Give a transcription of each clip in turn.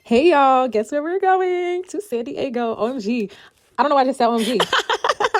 Hey y'all, guess where we're going? To San Diego. OMG. I don't know why I just said OMG.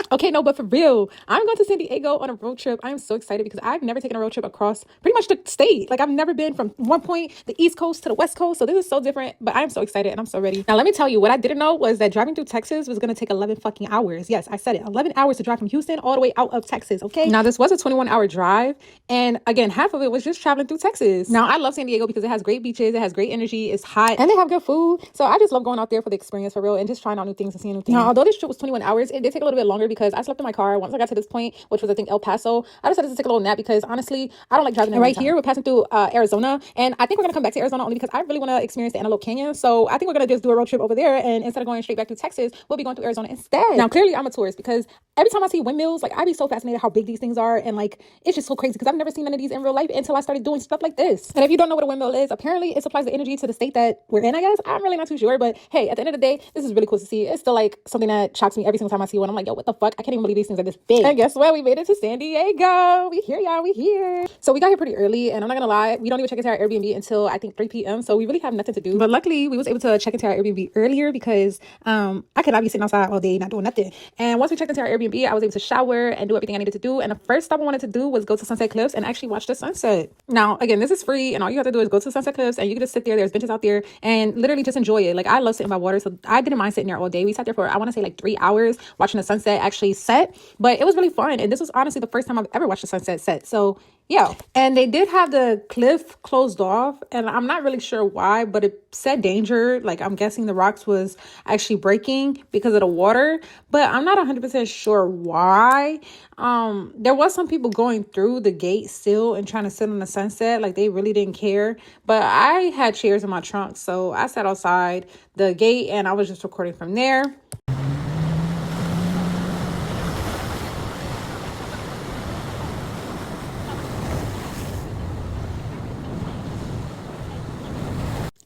Okay, no, but for real, I'm going to San Diego on a road trip. I'm so excited because I've never taken a road trip across pretty much the state. Like, I've never been from one point, the East Coast to the West Coast. So this is so different, but I'm so excited and I'm so ready. Now, let me tell you, what I didn't know was that driving through Texas was going to take 11 fucking hours. Yes, I said it. 11 hours to drive from Houston all the way out of Texas, okay? Now, this was a 21-hour drive. And again, half of it was just traveling through Texas. Now, I love San Diego because it has great beaches, it has great energy, it's hot, and they have good food. So I just love going out there for the experience for real and just trying out new things and seeing new things. Now, although this trip was 21 hours, it did take a little bit longer because I slept in my car once I got to this point, which was I think El Paso. I decided to take a little nap because honestly, I don't like driving. And right here, we're passing through Arizona, and I think we're gonna come back to Arizona only because I really want to experience the Antelope Canyon. So I think we're gonna just do a road trip over there, and instead of going straight back to Texas, we'll be going through Arizona instead. Now, clearly, I'm a tourist because every time I see windmills, like I be so fascinated how big these things are, and like it's just so crazy because I've never seen none of these in real life until I started doing stuff like this. And if you don't know what a windmill is, apparently it supplies the energy to the state that we're in. I guess I'm really not too sure, but hey, at the end of the day, this is really cool to see. It's still like something that shocks me every single time I see one. I'm like, yo, what the fuck? I can't even believe these things are this big. And guess what? We made it to San Diego. We here, y'all. We here. So we got here pretty early, and I'm not gonna lie, we don't even check into our Airbnb until I think 3 p.m. So we really have nothing to do. But luckily, we was able to check into our Airbnb earlier because I could not be sitting outside all day not doing nothing. And once we checked into our Airbnb, I was able to shower and do everything I needed to do. And the first stop I wanted to do was go to Sunset Cliffs and actually watch the sunset. Now, again, this is free, and all you have to do is go to Sunset Cliffs, and you can just sit there. There's benches out there, and literally just enjoy it. Like I love sitting by water, so I didn't mind sitting there all day. We sat there for I want to say like 3 hours watching the sunset actually set, but it was really fun. And this was honestly the first time I've ever watched the sunset set. So yeah, and they did have the cliff closed off, and I'm not really sure why, but it said danger. Like I'm guessing the rocks was actually breaking because of the water, but I'm not 100% sure why. There was some people going through the gate still and trying to sit on the sunset, like they really didn't care. But I had chairs in my trunk, so I sat outside the gate and I was just recording from there.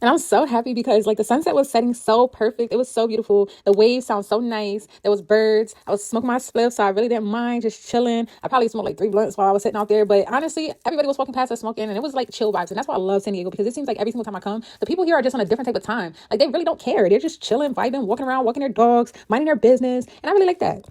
And I'm so happy because like the sunset was setting so perfect. It was so beautiful. The waves sound so nice. There was birds. I was smoking my spliff, so I really didn't mind just chilling. I probably smoked like 3 blunts while I was sitting out there. But honestly, everybody was walking past us smoking, and it was like chill vibes. And that's why I love San Diego, because it seems like every single time I come, the people here are just on a different type of time. Like they really don't care. They're just chilling, vibing, walking around, walking their dogs, minding their business. And I really like that.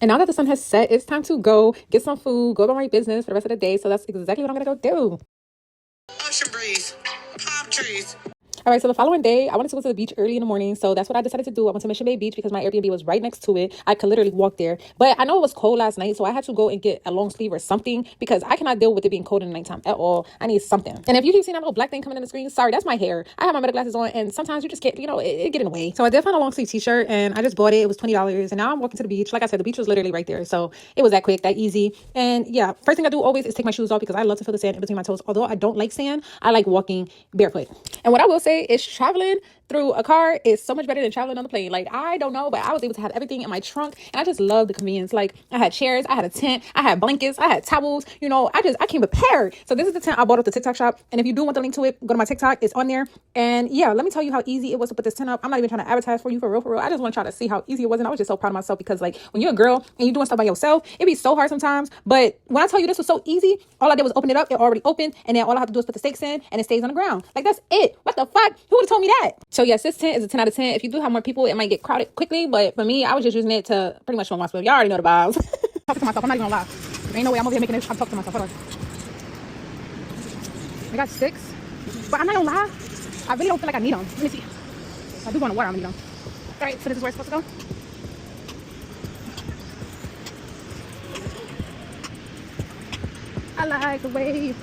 And now that the sun has set, it's time to go get some food, go about my business for the rest of the day. So that's exactly what I'm going to go do. Ocean breeze, palm trees. All right, so the following day, I wanted to go to the beach early in the morning. So that's what I decided to do. I went to Mission Bay Beach because my Airbnb was right next to it. I could literally walk there. But I know it was cold last night, so I had to go and get a long sleeve or something because I cannot deal with it being cold in the nighttime at all. I need something. And if you keep seeing that little black thing coming in the screen, sorry, that's my hair. I have my meta glasses on, and sometimes you just can't, it get in the way. So I did find a long sleeve t-shirt, and I just bought it. It was $20. And now I'm walking to the beach. Like I said, the beach was literally right there. So it was that quick, that easy. And yeah, first thing I do always is take my shoes off because I love to feel the sand in between my toes. Although I don't like sand, I like walking barefoot. And what I will say is traveling through a car is so much better than traveling on the plane. Like, I don't know, but I was able to have everything in my trunk, and I just love the convenience. Like, I had chairs, I had a tent, I had blankets, I had towels, I came prepared. So this is the tent I bought at the TikTok shop, and if you do want the link to it, go to my TikTok, it's on there. And yeah, let me tell you how easy it was to put this tent up. I'm not even trying to advertise for you, for real. I just want to try to see how easy it was, and I was just so proud of myself because like when you're a girl and you're doing stuff by yourself, it be so hard sometimes. But when I tell you this was so easy, all I did was open it up, it already opened, and then all I have to do is put the stakes in, and it stays on the ground. Like, that's it. What the fuck? Who would have told me that? So yes, this tent is a 10 out of 10. If you do have more people, it might get crowded quickly, but for me, I was just using it to pretty much film myself. Y'all already know the vibes. Talking to myself, I'm not even gonna lie. There ain't no way I'm over here making this. I'm talking to myself. Hold on. I got 6, but I'm not gonna lie, I really don't feel like I need them. Let me see. If I do go in the water, I'm gonna need them. All right, so this is where it's supposed to go. I like the wave.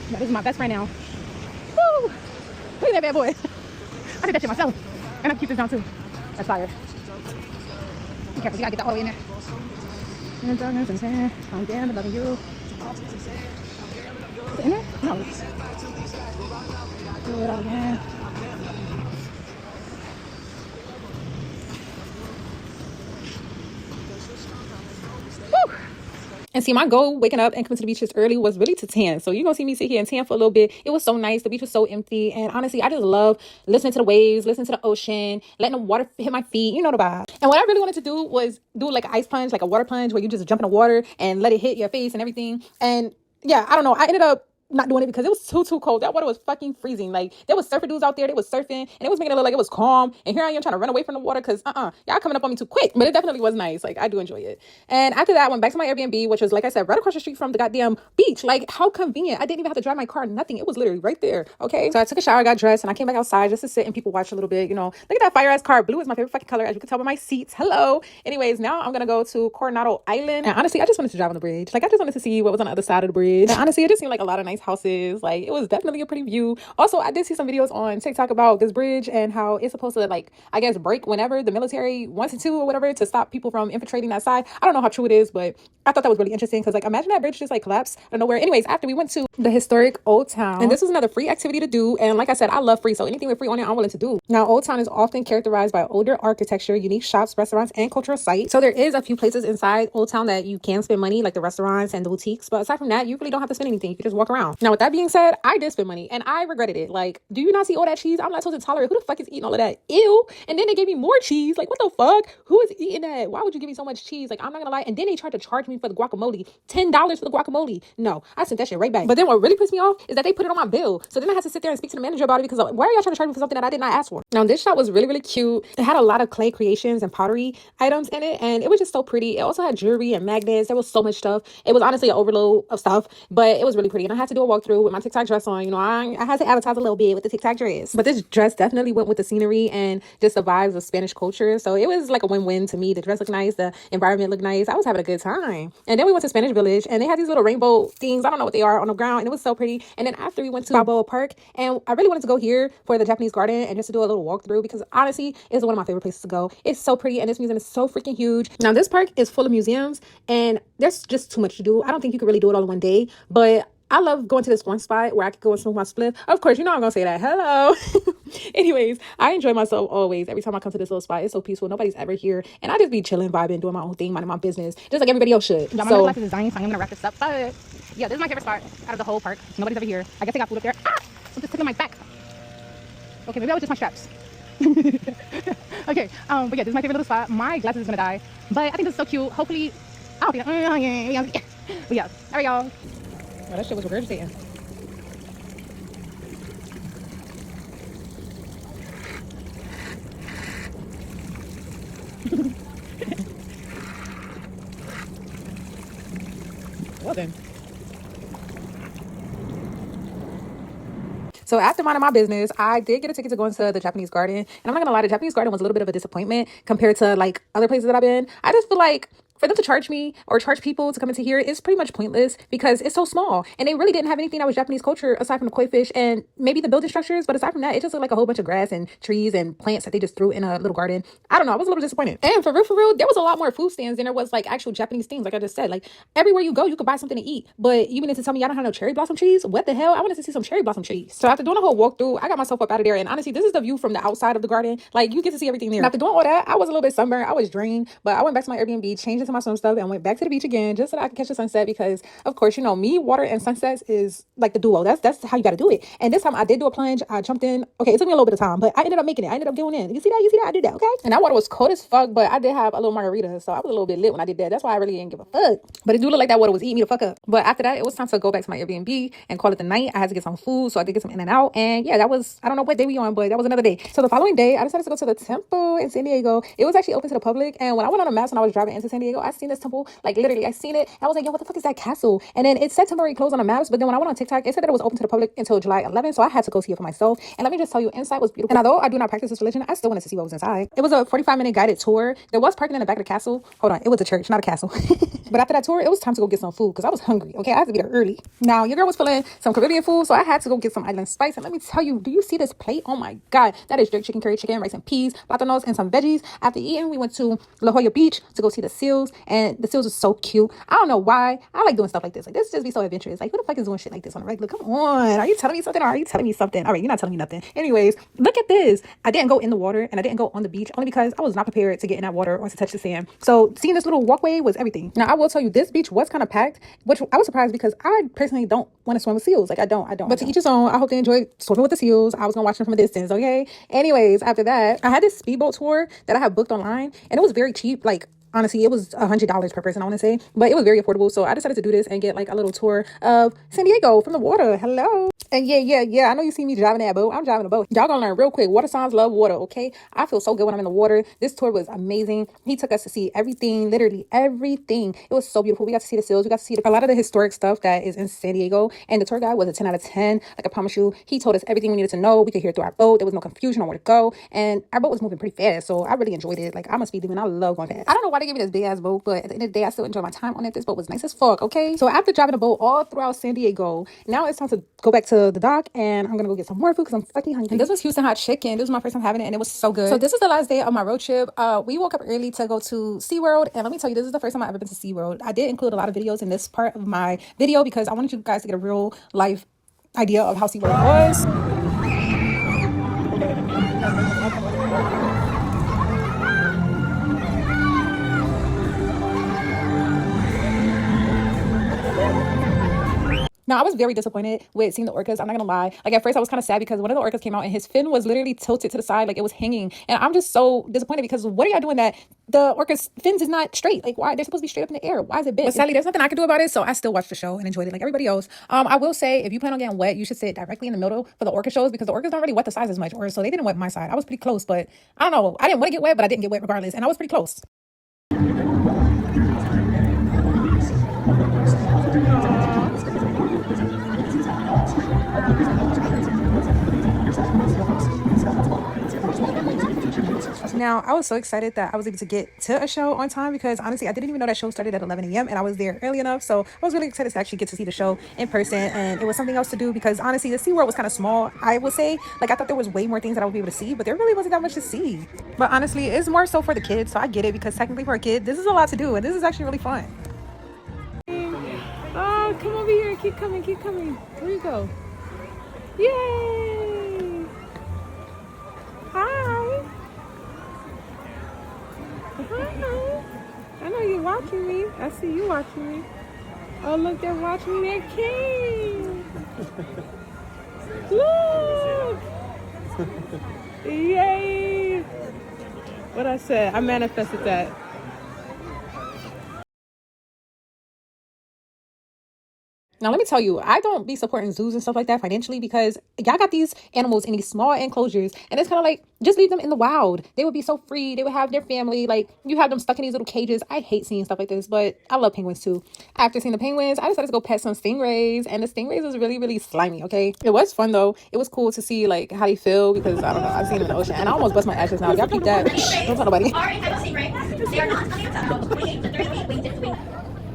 Yeah, this is my best friend now. Woo! Look at that bad boy. I did that shit myself. And I keep this down too. That's fire. Be careful, you gotta get that all the way in there. And darkness and sand, I'm down to loving you. Is it in there? No. Do it all again. And see, my goal waking up and coming to the beach this early was really to tan. So you're going to see me sit here and tan for a little bit. It was so nice. The beach was so empty. And honestly, I just love listening to the waves, listening to the ocean, letting the water hit my feet. You know the vibe. And what I really wanted to do was do like an ice plunge, like a water plunge where you just jump in the water and let it hit your face and everything. And yeah, I don't know. I ended up not doing it because it was too cold. That water was fucking freezing. Like, there was surfer dudes out there, they was surfing, and it was making it look like it was calm. And here I am trying to run away from the water because y'all coming up on me too quick. But it definitely was nice. Like, I do enjoy it. And after that, I went back to my Airbnb, which was, like I said, right across the street from the goddamn beach. Like, how convenient. I didn't even have to drive my car, nothing. It was literally right there. Okay. So I took a shower, got dressed, and I came back outside just to sit and people watch a little bit. You know, look at that fire ass car. Blue is my favorite fucking color, as you can tell by my seats. Hello. Anyways, now I'm gonna go to Coronado Island. And honestly, I just wanted to drive on the bridge. Like, I just wanted to see what was on the other side of the bridge. And honestly, it just seemed like a lot of nice houses. Like, it was definitely a pretty view. Also, I did see some videos on TikTok about this bridge and how it's supposed to, like, I guess, break whenever the military wants it to or whatever, to stop people from infiltrating that side. I don't know how true it is, but I thought that was really interesting because, like, imagine that bridge just like collapsed out of nowhere. Anyways, after we went to the historic Old Town, and this was another free activity to do. And like I said, I love free, so anything with free on it, I'm willing to do. Now, Old Town is often characterized by older architecture, unique shops, restaurants, and cultural sites. So there is a few places inside Old Town that you can spend money, like the restaurants and the boutiques. But aside from that, you really don't have to spend anything. You can just walk around. Now, with that being said, I did spend money and I regretted it. Like, do you not see all that cheese? I'm lactose intolerant. Who the fuck is eating all of that? Ew. And then they gave me more cheese. Like, what the fuck? Who is eating that? Why would you give me so much cheese? Like, I'm not gonna lie. And then they tried to charge me for the guacamole. $10 for the guacamole. No, I sent that shit right back. But then what really pissed me off is that they put it on my bill. So then I had to sit there and speak to the manager about it because, like, why are y'all trying to charge me for something that I did not ask for? Now, this shop was really cute. It had a lot of clay creations and pottery items in it, and it was just so pretty. It also had jewelry and magnets. There was so much stuff. It was honestly an overload of stuff, but it was really pretty. And I had to do a walkthrough with my TikTok dress on. You know, I had to advertise a little bit with the TikTok dress. But this dress definitely went with the scenery and just the vibes of Spanish culture. So it was like a win-win to me. The dress looked nice. The environment looked nice. I was having a good time. And then we went to Spanish Village, and they had these little rainbow things. I don't know what they are on the ground, and it was so pretty. And then after we went to Balboa Park, and I really wanted to go here for the Japanese garden and just to do a little walkthrough because honestly, it's one of my favorite places to go. It's so pretty, and this museum is so freaking huge. Now, this park is full of museums, and there's just too much to do. I don't think you could really do it all in one day, but I love going to this one spot where I could go and smoke my spliff. Of course, you know I'm gonna say that. Hello. Anyways, I enjoy myself always. Every time I come to this little spot, it's so peaceful. Nobody's ever here, and I just be chilling, vibing, doing my own thing, minding my business, just like everybody else should. Yeah, my life is dying, so I'm gonna wrap this up. But yeah, this is my favorite spot out of the whole park. Nobody's ever here. I guess they got food up there. Ah! I'm just tickling my back. Okay, maybe that was just my straps. Okay, but yeah, this is my favorite little spot. My glasses is gonna die, but I think this is so cute. Hopefully, I don't think. But yeah, all right, y'all. Well, that shit was regurgitating. Well then. So after minding my business, I did get a ticket to go into the Japanese garden. And I'm not gonna lie, the Japanese garden was a little bit of a disappointment compared to like other places that I've been. I just feel like for them to charge me or charge people to come into here is pretty much pointless because it's so small. And they really didn't have anything that was Japanese culture aside from the koi fish and maybe the building structures. But aside from that, it just looked like a whole bunch of grass and trees and plants that they just threw in a little garden. I don't know. I was a little disappointed. And for real, there was a lot more food stands than there was like actual Japanese things. Like I just said, like everywhere you go, you could buy something to eat. But you mean to tell me y'all don't have no cherry blossom trees? What the hell? I wanted to see some cherry blossom trees. So after doing a whole walkthrough, I got myself up out of there. And honestly, this is the view from the outside of the garden. Like you get to see everything there. And after doing all that, I was a little bit sunburned. I was drained. But I went back to my Airbnb, changed into my swim stuff, and went back to the beach again just so that I could catch the sunset because of course, you know, me, water and sunsets is like the duo. That's how you got to do it. And this time I did do a plunge. I jumped in. Okay, it took me a little bit of time, but I ended up making it. I ended up going in. You see that? I did that. Okay. And that water was cold as fuck, but I did have a little margarita, so I was a little bit lit when I did that. That's why I really didn't give a fuck. But it do look like that water was eating me the fuck up. But after that, it was time to go back to my Airbnb and call it the night. I had to get some food, so I did get some in and out. And yeah, that was, I don't know what day we on, but that was another day. So the following day, I decided to go to the temple in San Diego. It was actually open to the public. And when I went on the maps when I was driving into San Diego, I seen this temple, like literally, I seen it. I was like, yo, what the fuck is that castle? And then it said temporary closed on the maps, but then when I went on TikTok, it said that it was open to the public until July 11th, so I had to go see it for myself. And let me just tell you, inside was beautiful. And although I do not practice this religion, I still wanted to see what was inside. It was a 45-minute guided tour. There was parking in the back of the castle. Hold on, it was a church, not a castle. But after that tour, it was time to go get some food because I was hungry. Okay, I had to be there early. Now, your girl was feeling some Caribbean food, so I had to go get some island spice. And let me tell you, do you see this plate? Oh my God, that is jerk chicken, curry chicken, rice and peas, platanos, and some veggies. After eating, we went to La Jolla Beach to go see the seals. seals, and the seals are so cute. I don't know why. I like doing stuff like this. Like, this just be so adventurous. Like, who the fuck is doing shit like this on a regular? Come on. Are you telling me something or are you telling me something? All right, you're not telling me nothing. Anyways, look at this. I didn't go in the water and I didn't go on the beach only because I was not prepared to get in that water or to touch the sand. So seeing this little walkway was everything. Now, I will tell you, this beach was kind of packed, which I was surprised because I personally don't want to swim with seals. Like, I don't. But to each his own. I hope they enjoyed swimming with the seals. I was gonna watch them from a distance, okay? Anyways, after that, I had this speedboat tour that I had booked online, and it was very cheap. Like, honestly, it was $100 per person, I want to say, but it was very affordable. So I decided to do this and get like a little tour of San Diego from the water. Hello. And yeah. I know you see me driving that boat. I'm driving a boat. Y'all gonna learn real quick. Water signs love water, okay? I feel so good when I'm in the water. This tour was amazing. He took us to see everything, literally everything. It was so beautiful. We got to see the seals. We got to see a lot of the historic stuff that is in San Diego. And the tour guide was a 10 out of 10. Like, I promise you, he told us everything we needed to know. We could hear it through our boat. There was no confusion on where to go. And our boat was moving pretty fast. So I really enjoyed it. Like, I'm a speed demon. I love going fast. I don't know why they gave me this big ass boat, but at the end of the day, I still enjoy my time on it. This boat was nice as fuck, okay? So after driving the boat all throughout San Diego, now it's time to go back to the dock and I'm gonna go get some more food because I'm fucking hungry. And this was Houston hot chicken. This was my first time having it and it was so good. So this is the last day of my road trip. We woke up early to go to SeaWorld, and let me tell you, this is the first time I've ever been to SeaWorld. I did include a lot of videos in this part of my video because I wanted you guys to get a real life idea of how SeaWorld was. Now, I was very disappointed with seeing the orcas. I'm not gonna lie. Like, at first I was kind of sad because one of the orcas came out and his fin was literally tilted to the side, like it was hanging. And I'm just so disappointed because what are y'all doing that the orca's fins is not straight? Like, why? They're supposed to be straight up in the air. Why is it bent? But sadly, there's nothing I can do about it. So I still watched the show and enjoyed it like everybody else. I will say, if you plan on getting wet, you should sit directly in the middle for the orca shows because the orcas don't really wet the sides as much. Or so they didn't wet my side. I was pretty close, but I don't know. I didn't want to get wet, but I didn't get wet regardless. And I was pretty close. Now, I was so excited that I was able to get to a show on time because honestly, I didn't even know that show started at 11 a.m. and I was there early enough. So I was really excited to actually get to see the show in person. And it was something else to do because honestly, the SeaWorld was kind of small, I would say. Like, I thought there was way more things that I would be able to see, but there really wasn't that much to see. But honestly, it's more so for the kids. So I get it because technically for a kid, this is a lot to do. And this is actually really fun. Oh, come over here. Keep coming. Where you go? Yay! Hi. Hi. I know you're watching me. I see you watching me. Oh, look, they're watching their king. Look. Yay. What I said, I manifested that. Now, let me tell you, I don't be supporting zoos and stuff like that financially because y'all got these animals in these small enclosures and it's kind of like, just leave them in the wild. They would be so free. They would have their family. Like, you have them stuck in these little cages. I hate seeing stuff like this, but I love penguins too. After seeing the penguins, I decided to go pet some stingrays, and the stingrays was really, really slimy, okay? It was fun though. It was cool to see like how they feel because I don't know, I've seen them in the ocean and I almost bust my ashes now. Y'all peep that. Don't tell nobody. Are a type of stingray. They are not unacceptable. 28 to 30 feet, wingtip to wing.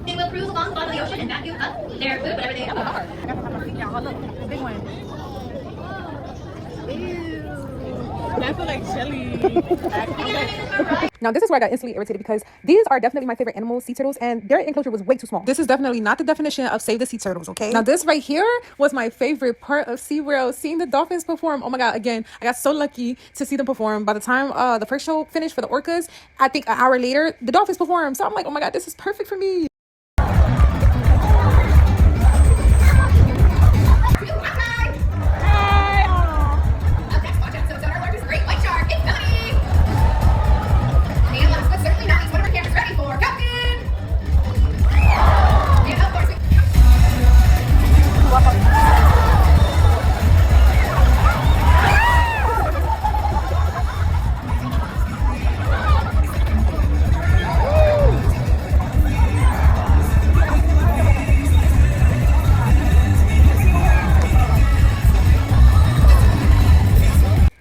They will cruise along the bottom of the ocean and vacuum up their food whenever they are. Look, the big one. That's like jelly. Now, this is where I got instantly irritated because these are definitely my favorite animals, sea turtles, and their enclosure was way too small. This is definitely not the definition of save the sea turtles, okay? Now, this right here was my favorite part of SeaWorld, seeing the dolphins perform. Oh my God, again, I got so lucky to see them perform. By the time the first show finished for the orcas, I think an hour later, the dolphins performed. So I'm like, oh my God, this is perfect for me.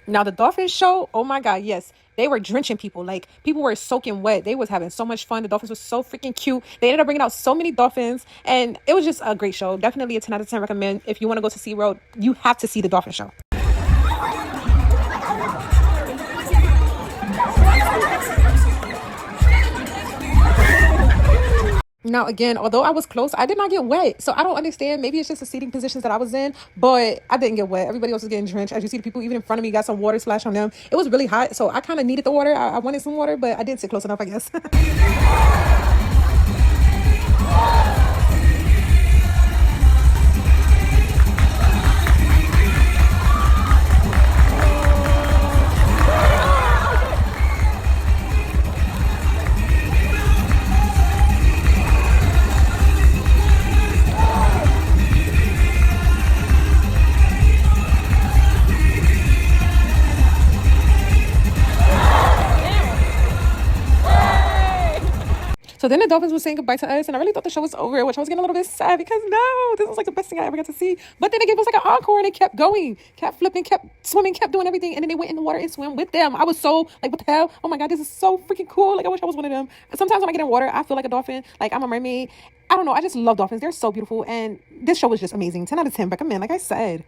Now, the dolphin show, oh my God, yes. They were drenching people. Like, people were soaking wet. They was having so much fun. The dolphins were so freaking cute. They ended up bringing out so many dolphins. And it was just a great show. Definitely a 10 out of 10 recommend. If you want to go to SeaWorld, you have to see the dolphin show. Now, again, although I was close, I did not get wet. So I don't understand. Maybe it's just the seating positions that I was in, but I didn't get wet. Everybody else was getting drenched. As you see, the people even in front of me got some water splash on them. It was really hot. So I kind of needed the water. I wanted some water, but I didn't sit close enough, I guess. So then the dolphins were saying goodbye to us, and I really thought the show was over, which I was getting a little bit sad because no, this was like the best thing I ever got to see. But then they gave us like an encore, and they kept going, kept flipping, kept swimming, kept doing everything, and then they went in the water and swam with them. I was so like, what the hell? Oh my god, this is so freaking cool! Like I wish I was one of them. Sometimes when I get in water, I feel like a dolphin, like I'm a mermaid. I don't know, I just love dolphins. They're so beautiful, and this show was just amazing. 10 out of 10. Recommend, like I said.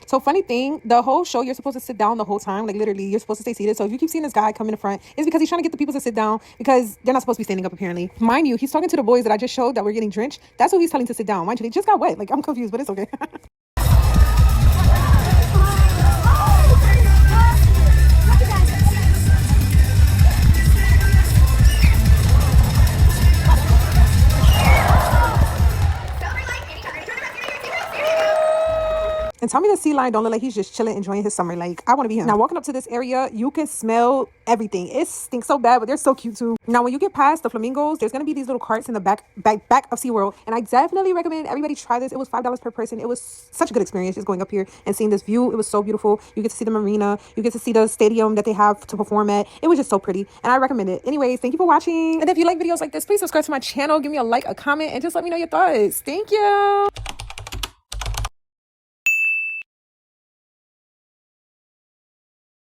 So funny thing, the whole show, you're supposed to sit down the whole time. Like literally, you're supposed to stay seated. So if you keep seeing this guy come in the front, it's because he's trying to get the people to sit down because they're not supposed to be standing up apparently. Mind you, he's talking to the boys that I just showed that were getting drenched. That's who he's telling to sit down. Mind you, they just got wet. Like I'm confused, but it's okay. And tell me the sea lion don't look like he's just chilling, enjoying his summer. Like, I want to be him. Now, walking up to this area, you can smell everything. It stinks so bad, but they're so cute too. Now, when you get past the flamingos, there's going to be these little carts in the back of SeaWorld. And I definitely recommend everybody try this. It was $5 per person. It was such a good experience just going up here and seeing this view. It was so beautiful. You get to see the marina. You get to see the stadium that they have to perform at. It was just so pretty. And I recommend it. Anyways, thank you for watching. And if you like videos like this, please subscribe to my channel. Give me a like, a comment, and just let me know your thoughts. Thank you.